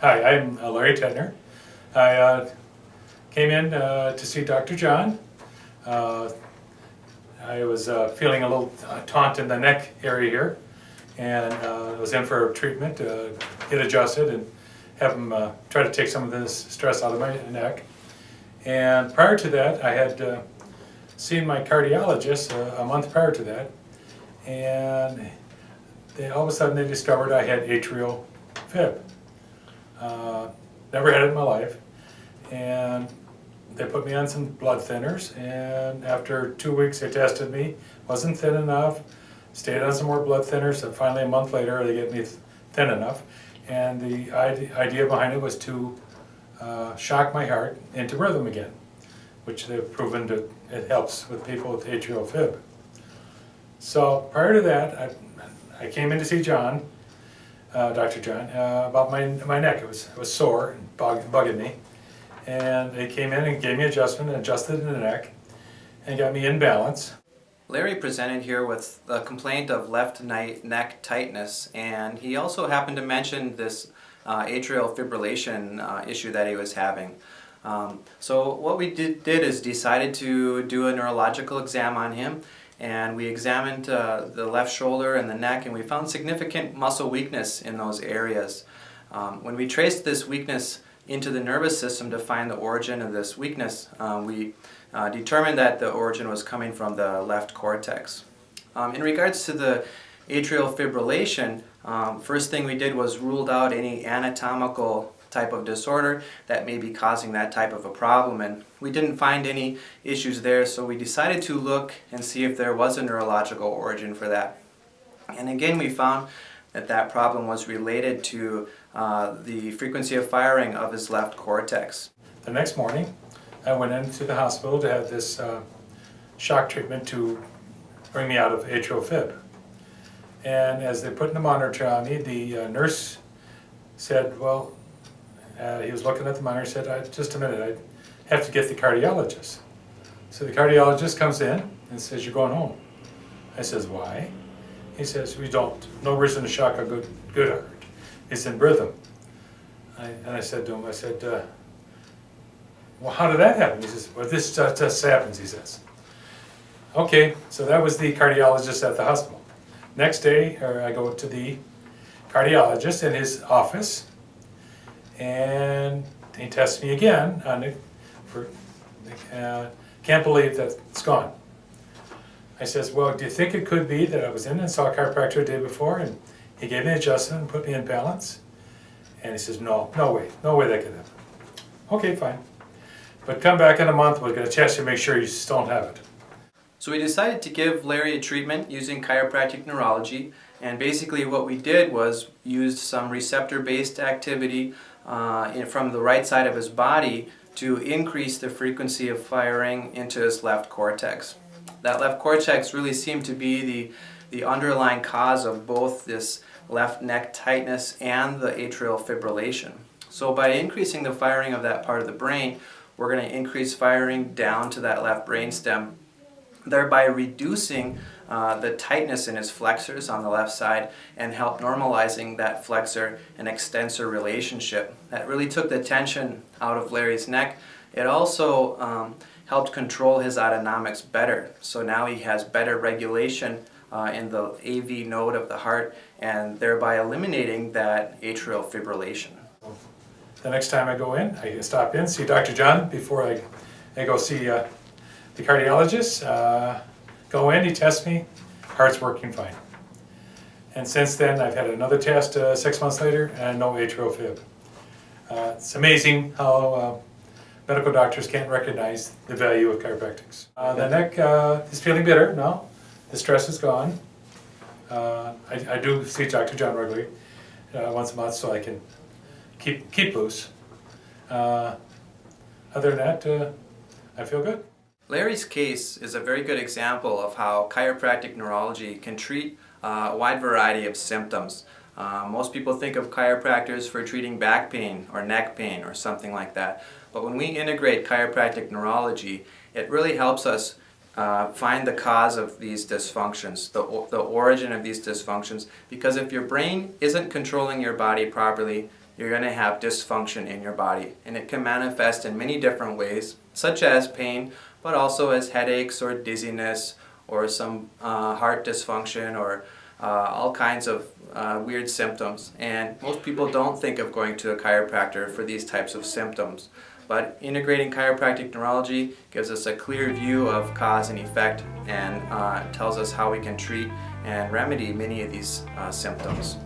Hi, I'm Larry Tedner. I came in to see Dr. John. I was feeling a little taut in the neck area here, and was in for treatment to get adjusted and have him try to take some of this stress out of my neck. And prior to that, I had seen my cardiologist a month prior to that, and all of a sudden they discovered I had atrial fib. Never had it in my life, and they put me on some blood thinners, and after 2 weeks they tested me, wasn't thin enough, stayed on some more blood thinners, and finally a month later they get me thin enough, and the idea behind it was to shock my heart into rhythm again, which they've proven that it helps with people with atrial fib. So prior to that, I came in to see John, Dr. John, about my neck. It was sore and bugging me. And they came in and gave me adjustment and adjusted the neck and got me in balance. Larry presented here with a complaint of left neck tightness, and he also happened to mention this atrial fibrillation issue that he was having. So what we did is decided to do a neurological exam on him, and we examined the left shoulder and the neck, and we found significant muscle weakness in those areas. When we traced this weakness into the nervous system to find the origin of this weakness, we determined that the origin was coming from the left cortex. In regards to the atrial fibrillation, first thing we did was ruled out any anatomical type of disorder that may be causing that type of a problem, and we didn't find any issues there, so we decided to look and see if there was a neurological origin for that. And again, we found that that problem was related to the frequency of firing of his left cortex. The next morning, I went into the hospital to have this shock treatment to bring me out of atrial fib. And as they put the monitor on me, the nurse said, well, he was looking at the monitor and said, just a minute, I have to get the cardiologist. So the cardiologist comes in and says, you're going home. I says, why? He says, no reason to shock a good heart. It's in rhythm. And I said to him, well, how did that happen? He says, well, this just happens, he says. Okay, so that was the cardiologist at the hospital. Next day, I go to the cardiologist in his office, and he tests me again on it. Can't believe that it's gone. I says, well, do you think it could be that I was in and saw a chiropractor the day before, and he gave me an adjustment and put me in balance? And he says, no way that could happen. Okay, fine. But come back in a month, we're going to test you to make sure you just don't have it. So we decided to give Larry a treatment using chiropractic neurology, and basically what we did was used some receptor-based activity from the right side of his body to increase the frequency of firing into his left cortex. That left cortex really seemed to be the underlying cause of both this left neck tightness and the atrial fibrillation. So by increasing the firing of that part of the brain, we're going to increase firing down to that left brainstem, thereby reducing the tightness in his flexors on the left side and help normalizing that flexor and extensor relationship. That really took the tension out of Larry's neck. It also helped control his autonomics better. So now he has better regulation in the AV node of the heart, and thereby eliminating that atrial fibrillation. The next time I go in, I stop in, see Dr. John before I go see the cardiologist. Go in, he tests me, heart's working fine. And since then, I've had another test 6 months later, and no atrial fib. It's amazing how medical doctors can't recognize the value of chiropractics. The neck is feeling better now. The stress is gone. I do see Dr. John regularly, once a month, so I can keep loose. Other than that, I feel good. Larry's case is a very good example of how chiropractic neurology can treat a wide variety of symptoms. Most people think of chiropractors for treating back pain or neck pain or something like that. But when we integrate chiropractic neurology, it really helps us find the cause of these dysfunctions, the origin of these dysfunctions, because if your brain isn't controlling your body properly, you're going to have dysfunction in your body. And it can manifest in many different ways, such as pain, but also as headaches or dizziness or some heart dysfunction or all kinds of weird symptoms. And most people don't think of going to a chiropractor for these types of symptoms. But integrating chiropractic neurology gives us a clear view of cause and effect and tells us how we can treat and remedy many of these symptoms.